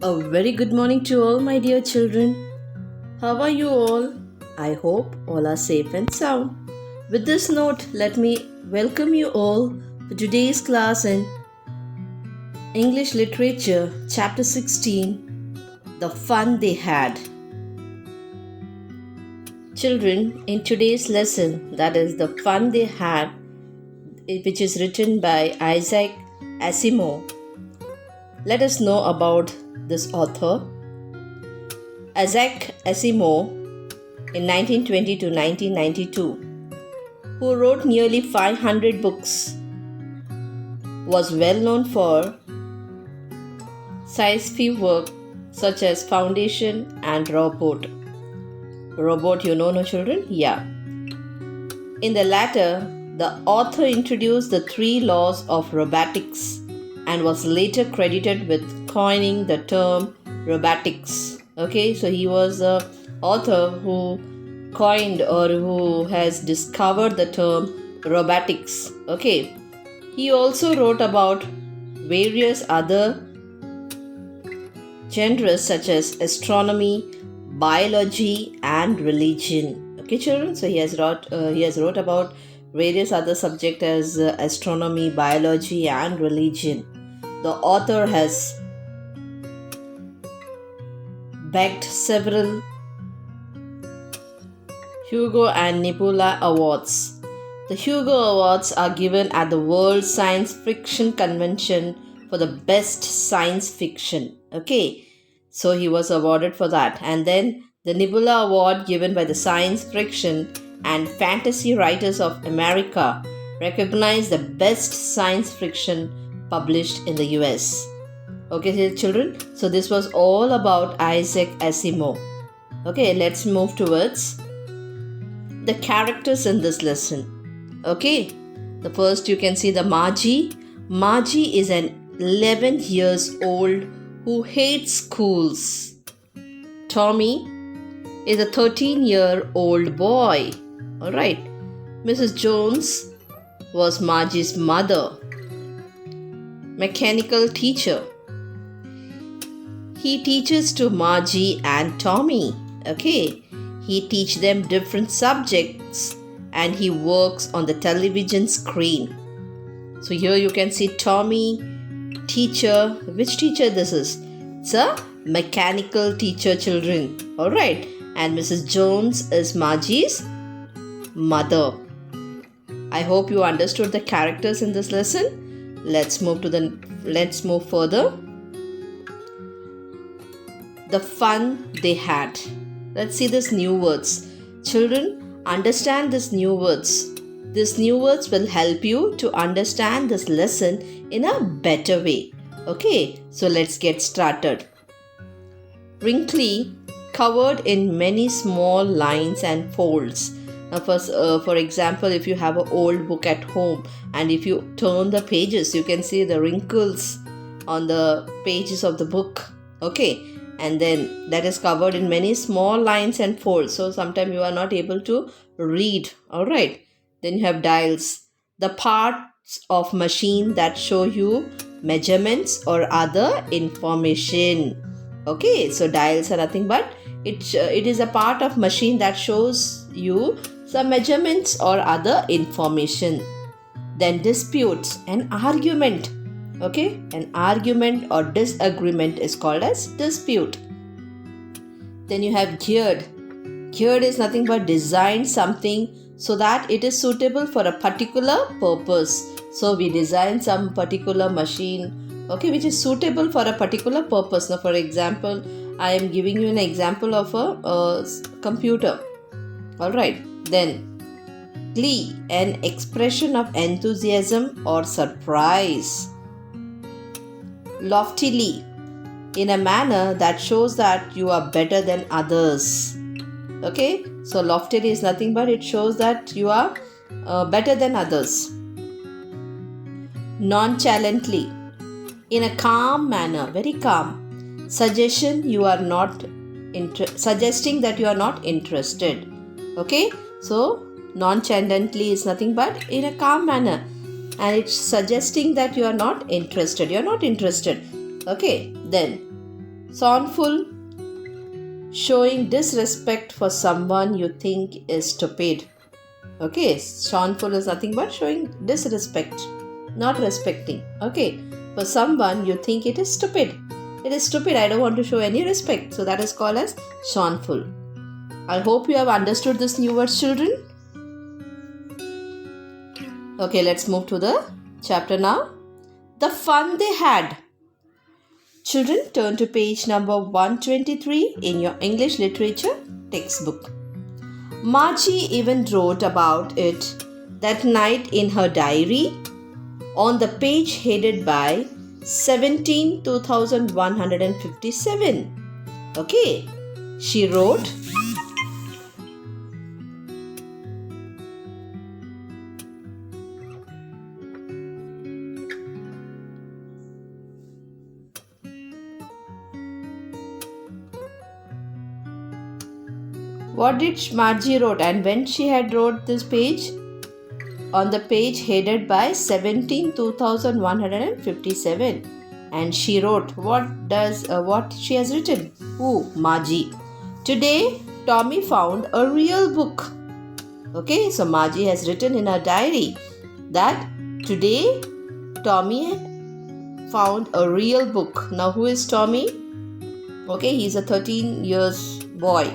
A very good morning to all, my dear children. How are you all? I hope all are safe and sound. With this note, let me welcome you all for today's class in English Literature, Chapter 16 The Fun They Had. Children, in today's lesson, that is The Fun They Had, which is written by Isaac Asimov, let us know about this author. Isaac Asimov, in 1920 to 1992, who wrote nearly 500 books, was well known for sci-fi work such as Foundation and Robot. Robot, you know, no children? Yeah. In the latter, the author introduced the 3 laws of robotics and was later credited with coining the term robotics. Okay, so he was the author who coined or who has discovered the term robotics. Okay, he also wrote about various other genres such as astronomy, biology, and religion. Okay, children. So he has wrote about various other subjects as astronomy, biology, and religion. The author has bagged several Hugo and Nebula Awards. The Hugo Awards are given at the World Science Fiction Convention for the best science fiction. Okay, so he was awarded for that. And then the Nebula Award given by the Science Fiction and Fantasy Writers of America recognize the best science fiction published in the US. Okay, children, so this was all about Isaac Asimov. Okay, let's move towards the characters in this lesson. Okay, the first you can see the Margie. Margie is an 11 years old who hates schools. Tommy is a 13-year-old boy. Alright, Mrs. Jones was Margie's mother. Mechanical teacher. He teaches to Margie and Tommy. Okay, he teaches them different subjects and he works on the television screen. So here you can see Tommy, teacher. Which teacher this is? It's a mechanical teacher, children. Alright, and Mrs. Jones is Margie's mother. I hope you understood the characters in this lesson. Let's move further. The fun they had. Let's see these new words. Children, understand these new words. These new words will help you to understand this lesson in a better way. Okay, so let's get started. Wrinkly, covered in many small lines and folds. Now, for example, if you have an old book at home and if you turn the pages, you can see the wrinkles on the pages of the book. Okay, and then that is covered in many small lines and folds. So sometimes you are not able to read. All right. Then you have dials, the parts of machine that show you measurements or other information. Okay, so dials are nothing but it is a part of machine that shows you some measurements or other information. Then disputes, an argument. Okay, an argument or disagreement is called as dispute. Then you have geared. Geared is nothing but design something so that it is suitable for a particular purpose. So we design some particular machine, okay, which is suitable for a particular purpose. Now, for example, I am giving you an example of a computer. All right. Then glee, an expression of enthusiasm or surprise. Loftily, in a manner that shows that you are better than others. Okay, so loftily is nothing but it shows that you are better than others. Nonchalantly, in a calm manner, very calm. Suggesting that you are not interested. Okay, so nonchalantly is nothing but in a calm manner, and it's suggesting that you are not interested. Okay, then Scornful, showing disrespect for someone you think is stupid. Okay, scornful is nothing but showing disrespect, not respecting. Okay, for someone you think it is stupid. It is stupid, I don't want to show any respect. So that is called as scornful. I hope you have understood this new word, children. Okay, let's move to the chapter now. The fun they had. Children, turn to page number 123 in your English literature textbook. Margie even wrote about it that night in her diary on the page headed by 17,157. Okay, she wrote, what did Margie wrote, and when she had wrote this page? On the page headed by 17,157, and she wrote what she has written. Who? Margie. Today Tommy found a real book. Okay, so Margie has written in her diary that today Tommy found a real book. Now who is Tommy? Okay, he's a 13 years boy.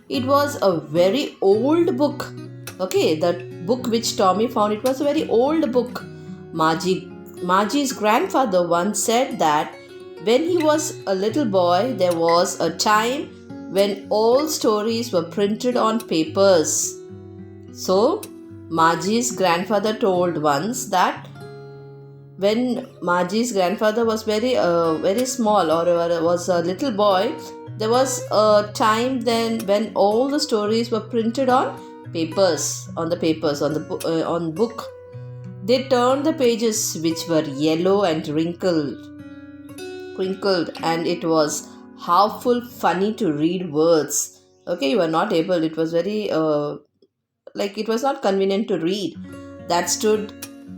It was a very old book. Okay, the book which Tommy found, it was a very old book. Margie's grandfather once said that when he was a little boy, there was a time when all stories were printed on papers. So, Margie's grandfather told once that when Margie's grandfather was very small, or was a little boy, there was a time then when all the stories were printed on papers, on book. They turned the pages which were yellow and wrinkled, and it was half-full funny to read words. Okay, you were not able. It was very it was not convenient to read. That stood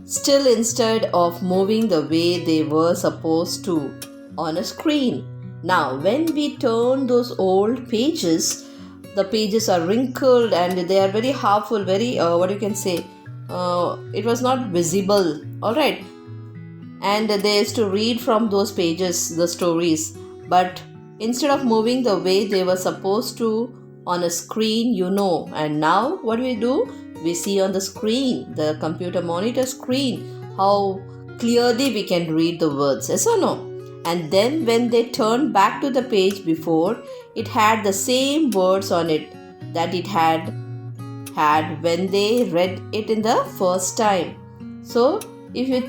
still instead of moving the way they were supposed to on a screen. Now, when we turn those old pages, the pages are wrinkled and they are very half-full, very, it was not visible, alright. And they used to read from those pages, the stories. But instead of moving the way they were supposed to on a screen, and now what do? We see on the screen, the computer monitor screen, how clearly we can read the words, yes or no? And then when they turned back to the page before, it had the same words on it that it had when they read it in the first time. So if you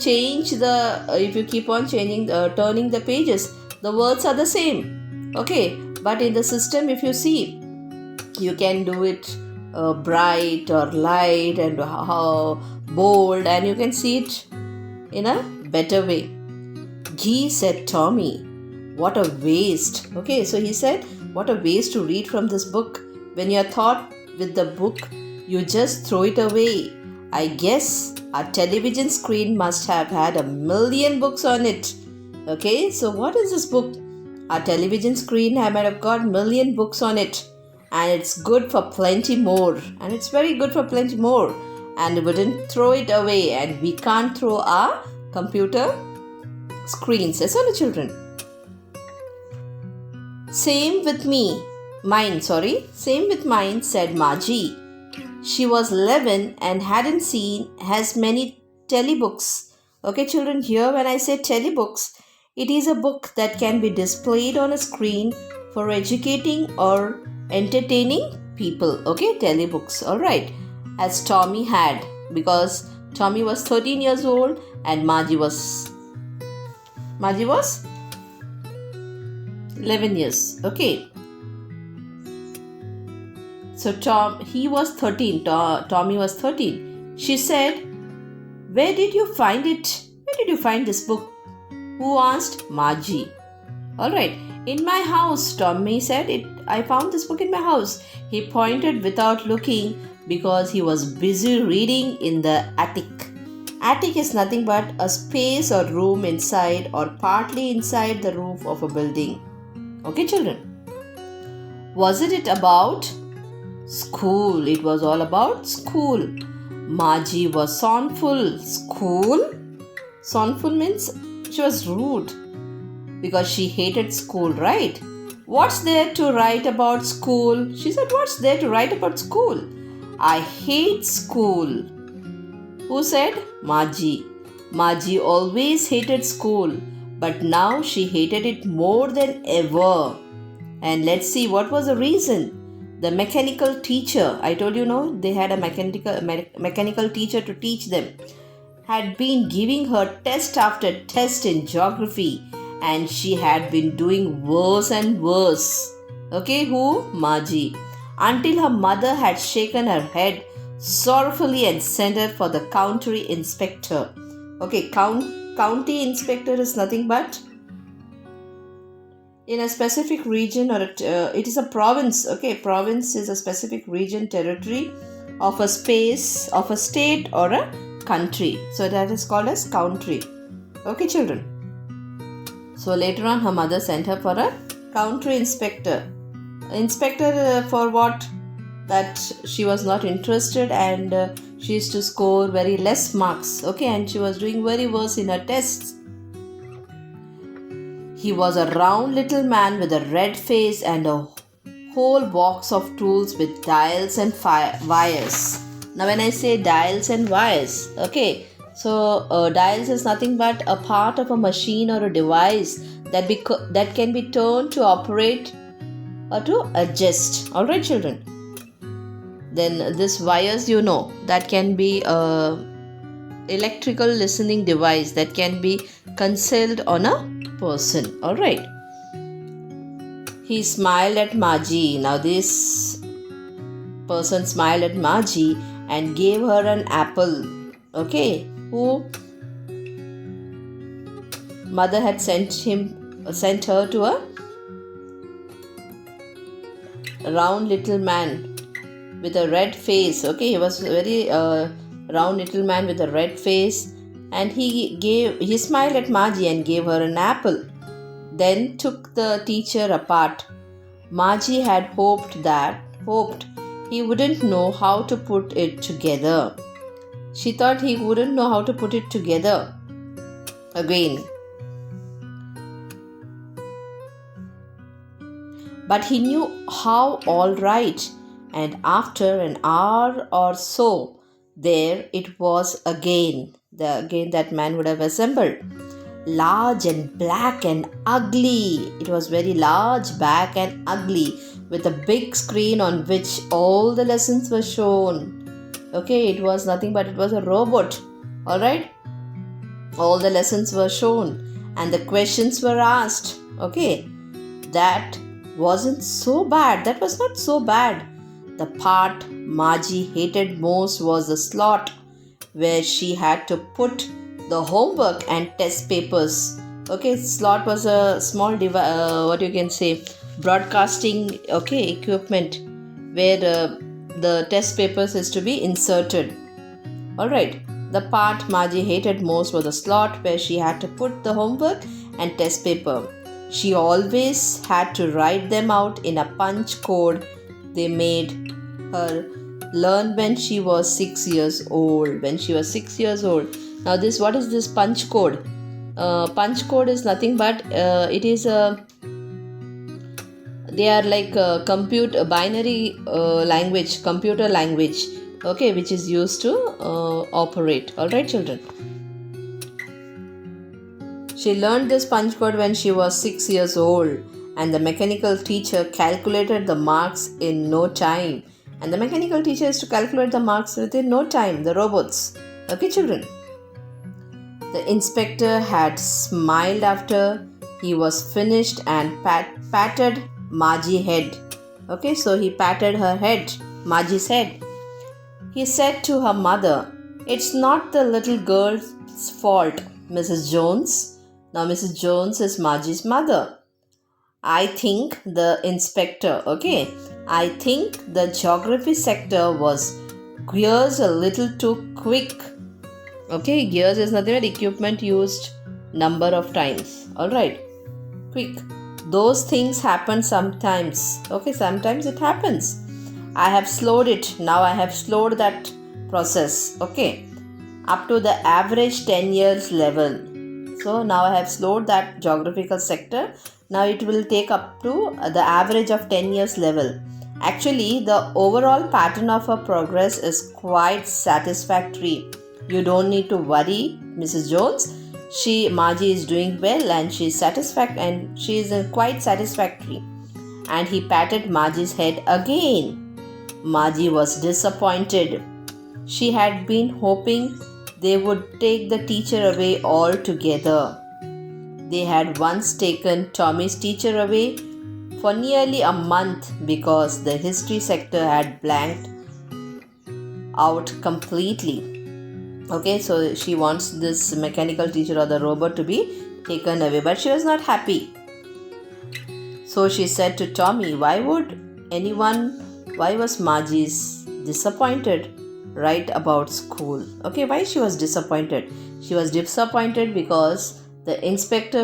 keep on turning the pages, the words are the same. Okay, but in the system, if you see, you can do it bright or light and bold, and you can see it in a better way. Gee, said Tommy, what a waste. Okay, so he said, what a waste to read from this book. When you're thought with the book, you just throw it away. I guess our television screen must have had 1,000,000 books on it. Okay, so what is this book? Our television screen might have got 1,000,000 books on it. And it's good for plenty more. And it's very good for plenty more. And we wouldn't throw it away. And we can't throw our computer screens, yes, on the children. Same with mine, said Margie. She was 11 and hadn't seen as many telebooks. Okay, children, here when I say telebooks, it is a book that can be displayed on a screen for educating or entertaining people. Okay, telebooks, alright. As Tommy had, because Tommy was 13 years old and Margie was 11 years. Okay. So he was 13. Tommy was 13. She said, where did you find it? Where did you find this book? Who asked? Margie. Alright. In my house, Tommy said. I found this book in my house. He pointed without looking because he was busy reading in the attic. Attic is nothing but a space or room inside or partly inside the roof of a building. Okay, children. Was it about school? It was all about school. Margie was scornful. School? Scornful means she was rude because she hated school, right? What's there to write about school? She said, what's there to write about school? I hate school. Who said? Margie. Margie always hated school, but now she hated it more than ever. And let's see what was the reason. The mechanical teacher, I told you, no, they had a mechanical teacher to teach them, had been giving her test after test in geography, and she had been doing worse and worse. Okay, who? Margie. Until her mother had shaken her head sorrowfully and sent her for the county inspector. Okay, county inspector is nothing but in a specific region, or it is a province. Okay, province is a specific region, territory of a space, of a state or a country. So that is called as country. Okay, children. So later on her mother sent her for a country inspector. Inspector for what? That she was not interested, and she used to score very less marks. Okay, and she was doing very worse in her tests. He was a round little man with a red face and a whole box of tools with dials and wires. Now when I say dials and wires, okay, so dials is nothing but a part of a machine or a device that can be turned to operate or to adjust. Alright, children. Then this wires, that can be a electrical listening device that can be concealed on a person. Alright. He smiled at Margie. Now this person smiled at Margie and gave her an apple. Okay. Who? Mother had sent her to a round little man with a red face. Okay, he was very round little man with a red face, and he smiled at Margie and gave her an apple. Then took the teacher apart. Margie had hoped he wouldn't know how to put it together. She thought he wouldn't know how to put it together again. But he knew how, all right. And after an hour or so, there it was again. Again that man would have assembled. Large and black and ugly. It was very large, black and ugly, with a big screen on which all the lessons were shown. Okay, it was nothing but it was a robot. Alright? All the lessons were shown and the questions were asked. Okay, that wasn't so bad. That was not so bad. The part Margie hated most was the slot where she had to put the homework and test papers. Okay, slot was a small broadcasting equipment where the test papers is to be inserted. Alright, the part Margie hated most was the slot where she had to put the homework and test paper. She always had to write them out in a punch code they made her learn when she was 6 years old. Now what is this punch code? Punch code is nothing but they are like a binary computer language, okay, which is used to operate. Alright, children. She learned this punch code when she was 6 years old, and the mechanical teacher calculated the marks in no time. And the mechanical teacher is to calculate the marks within no time, the robots. Okay, children. The inspector had smiled after he was finished and patted Margie's head. Okay, so he patted her head, Margie's head. He said to her mother, "It's not the little girl's fault, Mrs. Jones." Now, Mrs. Jones is Margie's mother. I think the geography sector was gears a little too quick. Okay, gears is nothing but equipment used number of times. Alright, quick. Those things happen sometimes. Okay, sometimes it happens. I have slowed it. Now I have slowed that process. Okay, up to the average 10 years level. So now I have slowed that geographical sector. Now it will take up to the average of 10 years level. Actually, the overall pattern of her progress is quite satisfactory. You don't need to worry, Mrs. Jones. Margie is doing well and she is quite satisfactory. And he patted Margie's head again. Margie was disappointed. She had been hoping they would take the teacher away altogether. They had once taken Tommy's teacher away for nearly a month because the history sector had blanked out completely. Okay, so she wants this mechanical teacher or the robot to be taken away, but she was not happy. So she said to Tommy, why was Margie disappointed right about school? Okay, why she was disappointed? She was disappointed because the inspector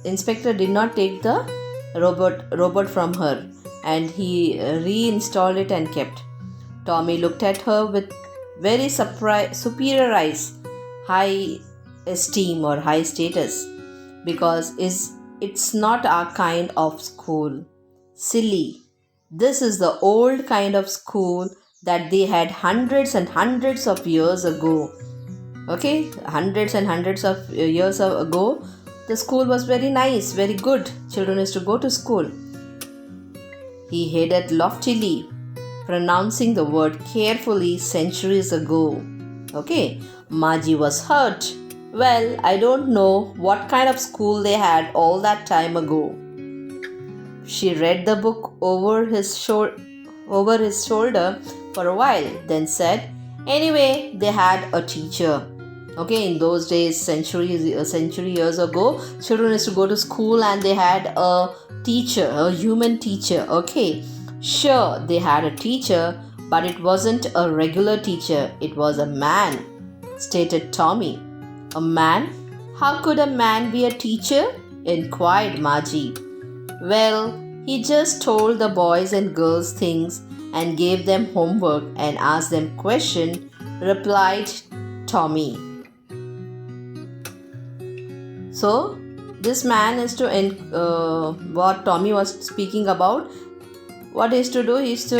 inspector did not take the robot from her, and he reinstalled it and kept. Tommy looked at her with very superior eyes, high esteem or high status, because it's not our kind of school. Silly. This is the old kind of school that they had hundreds and hundreds of years ago. Okay, hundreds and hundreds of years ago, the school was very nice, very good. Children used to go to school. He headed loftily, pronouncing the word carefully centuries ago. Okay, Margie was hurt. Well, I don't know what kind of school they had all that time ago. She read the book over his shoulder for a while, then said, anyway, they had a teacher. Okay, in those days, century years ago, children used to go to school and they had a teacher, a human teacher. Okay, sure, they had a teacher, but it wasn't a regular teacher. It was a man, stated Tommy. A man? How could a man be a teacher? Inquired Margie. Well, he just told the boys and girls things and gave them homework and asked them questions, replied Tommy. So, this man is what Tommy was speaking about. What he is to do is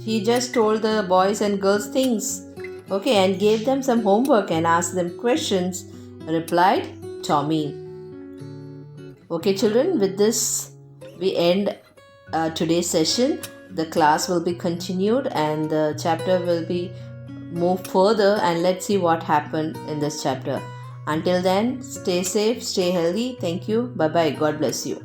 he just told the boys and girls things, okay, and gave them some homework and asked them questions, replied Tommy. Okay, children, with this we end today's session. The class will be continued and the chapter will be moved further, and let's see what happened in this chapter. Until then, stay safe, stay healthy. Thank you. Bye bye. God bless you.